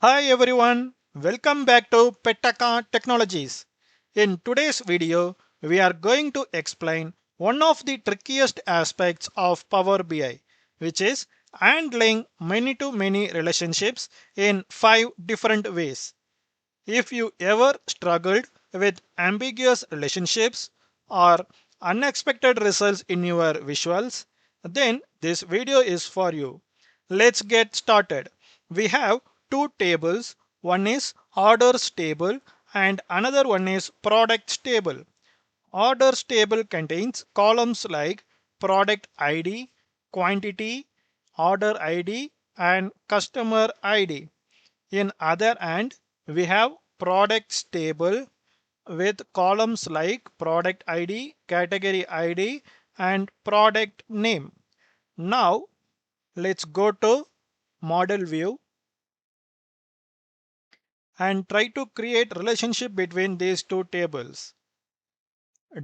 Hi everyone, welcome back to Pettaka Technologies. In today's video, we are going to explain one of the trickiest aspects of Power BI, which is handling many-to-many relationships in 5 different ways. If you ever struggled with ambiguous relationships or unexpected results in your visuals, then this video is for you. Let's get started. We have two tables. One is orders table and another one is products table. Orders table contains columns like product ID, quantity, order ID and customer ID. In other hand, we have products table with columns like product ID, category ID and product name. Now let's go to model view and try to create relationship between these two tables.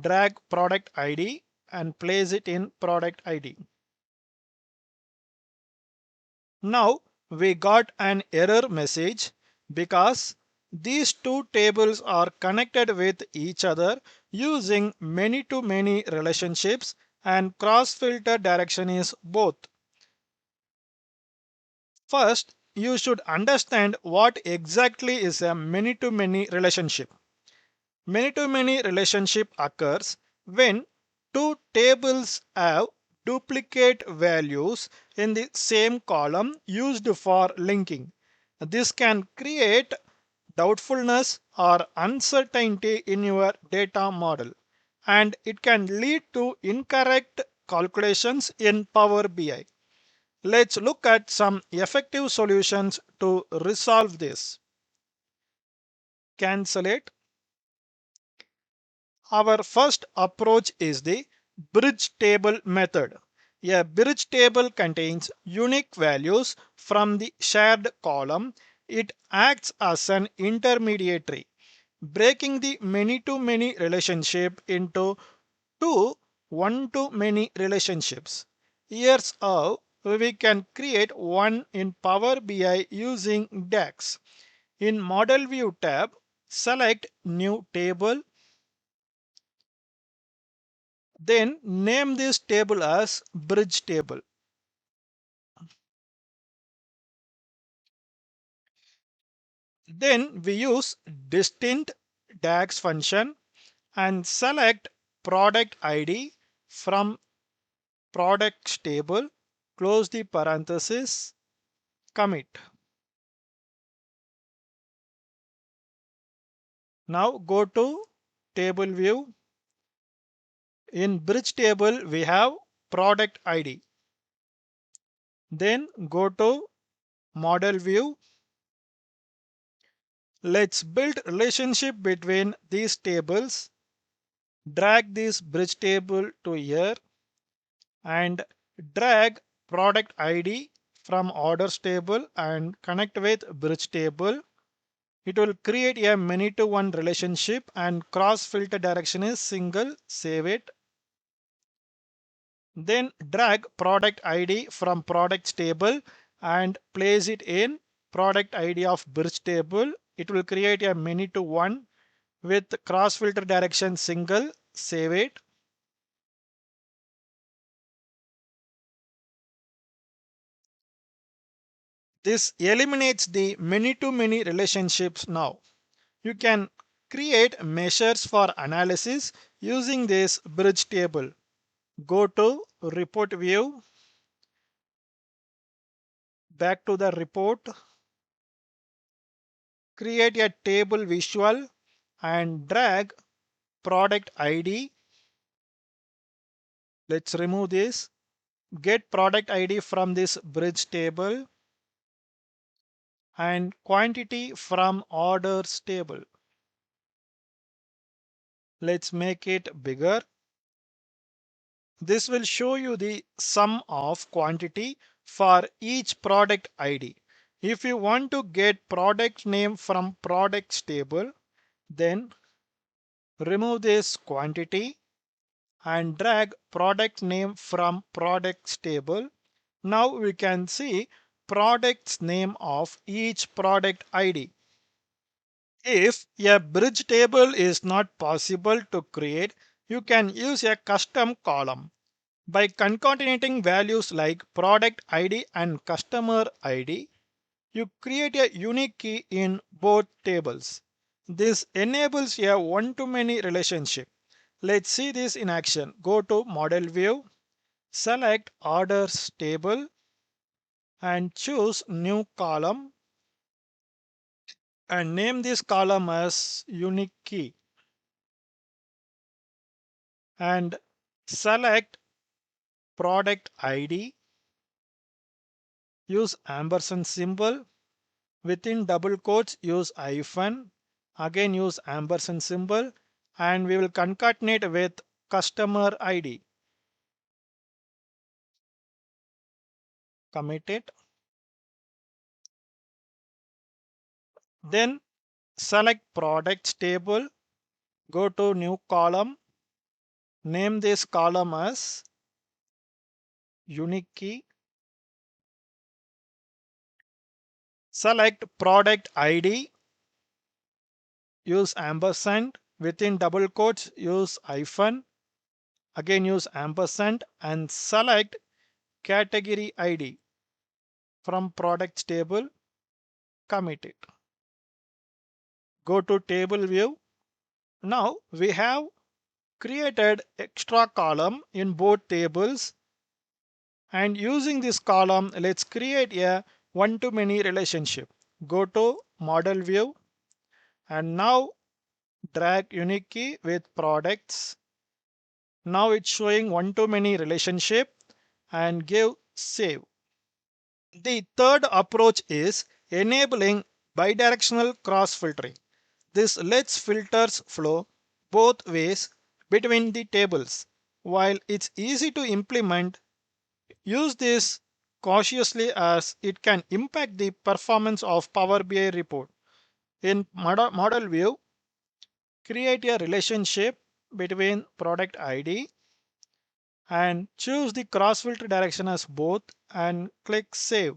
Drag product ID and place it in product ID. Now we got an error message because these two tables are connected with each other using many-to-many relationships and cross-filter direction is both. First, you should understand what exactly is a many-to-many relationship. Many-to-many relationship occurs when two tables have duplicate values in the same column used for linking. This can create doubtfulness or uncertainty in your data model, and it can lead to incorrect calculations in Power BI. Let's look at some effective solutions to resolve this. Cancel it. Our first approach is the bridge table method. A bridge table contains unique values from the shared column. It acts as an intermediary, breaking the many-to-many relationship into two one-to-many relationships. Here's how we can create one in Power BI using DAX. In Model View tab, select New Table. Then name this table as bridge table. Then we use distinct DAX function and select product ID from products table, close the parenthesis, commit. Now go to table view. In bridge table we have product ID. Then go to model view. Let's build relationship between these tables. Drag this bridge table to here and drag product ID from orders table and connect with bridge table. It will create a many to one relationship and cross filter direction is single. Save it. Then drag product ID from products table and place it in product ID of bridge table. It will create a many to one with cross filter direction single. Save it. This eliminates the many to many relationships now. You can create measures for analysis using this bridge table. Go to report view, back to the report, create a table visual and drag product ID. Let's remove this. Get product ID from this bridge table and quantity from orders table. Let's make it bigger. This will show you the sum of quantity for each product ID. If you want to get product name from products table, then remove this quantity and drag product name from products table. Now we can see product's name of each product ID. If a bridge table is not possible to create, you can use a custom column. By concatenating values like product ID and customer ID, you create a unique key in both tables. This enables a one-to-many relationship. Let's see this in action. Go to Model View, select Orders Table and choose New Column and name this column as Unique Key and select Product ID, use ampersand symbol, within double quotes use hyphen, again use ampersand symbol and we will concatenate with customer ID. Commit it. Then select products table, go to new column, name this column as unique key, select product ID, use ampersand, within double quotes use hyphen, again use ampersand and select category ID from products table, commit it. Go to table view. Now we have created extra column in both tables and using this column let's create a one-to-many relationship. Go to model view and now drag unique key with products. Now it's showing one-to-many relationship and give save. The third approach is enabling bidirectional cross filtering. This lets filters flow both ways between the tables. While it's easy to implement, use this cautiously as it can impact the performance of Power BI report. In model view, create a relationship between product ID and choose the cross filter direction as both and click save.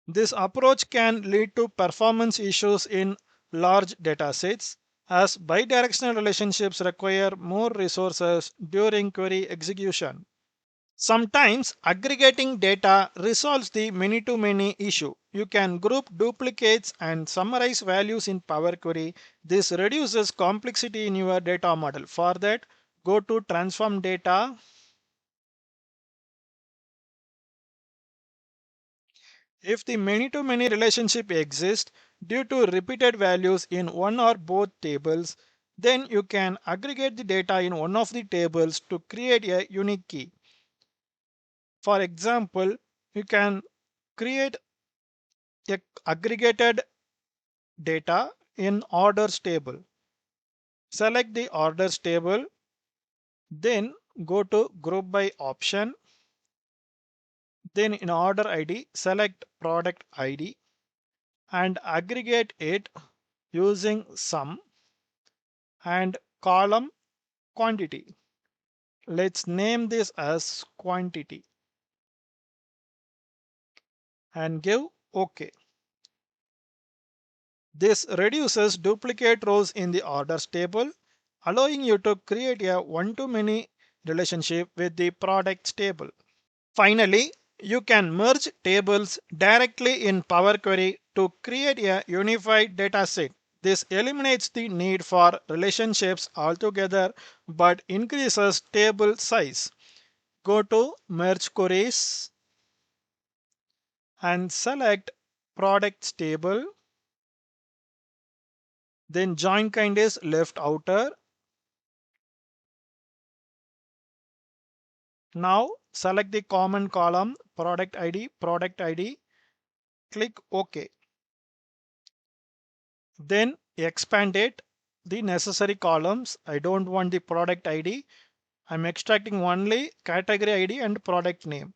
This approach can lead to performance issues in large datasets as bidirectional relationships require more resources during query execution. Sometimes aggregating data resolves the many-to-many issue. You can group duplicates and summarize values in Power Query. This reduces complexity in your data model. For that, go to Transform Data. If the many-to-many relationship exists due to repeated values in one or both tables, then you can aggregate the data in one of the tables to create a unique key. For example, you can create a aggregated data in orders table. Select the orders table, then go to group by option, then in order ID, select product ID and aggregate it using sum and column quantity. Let's name this as quantity and give OK. This reduces duplicate rows in the orders table, allowing you to create a one-to-many relationship with the products table. Finally, you can merge tables directly in Power Query to create a unified data set. This eliminates the need for relationships altogether but increases table size. Go to Merge Queries and select Products table. Then join kind is left outer. Now select the common column product ID, click OK. Then expand it the necessary columns. I don't want the product ID. I'm extracting only category ID and product name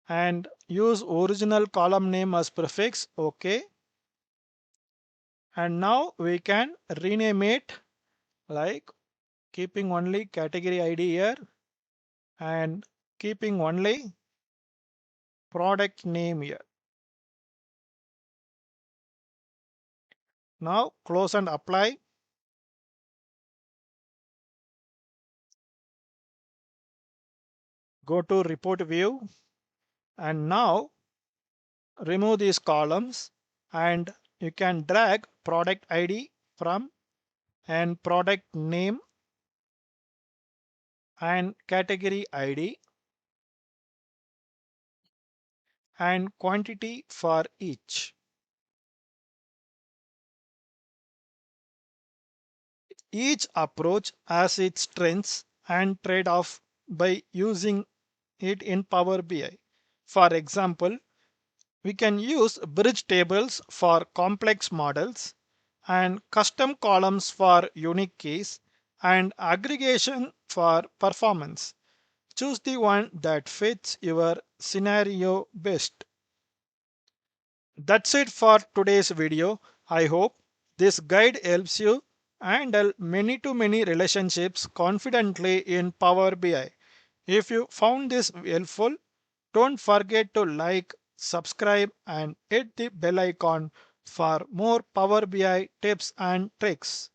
and use original column name as prefix. OK. And now we can rename it like keeping only category ID here and keeping only product name here. Now close and apply. Go to report view and now remove these columns and you can drag product ID from and product name and category ID and quantity for each. Each approach has its strengths and trade-off by using it in Power BI. For example, we can use bridge tables for complex models and custom columns for unique keys and aggregation for performance. Choose the one that fits your scenario best. That's it for today's video. I hope this guide helps you handle many to many relationships confidently in Power BI. If you found this helpful, don't forget to like, subscribe, and hit the bell icon for more Power BI tips and tricks.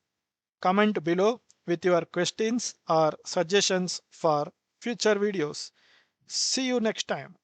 Comment below with your questions or suggestions for future videos. See you next time.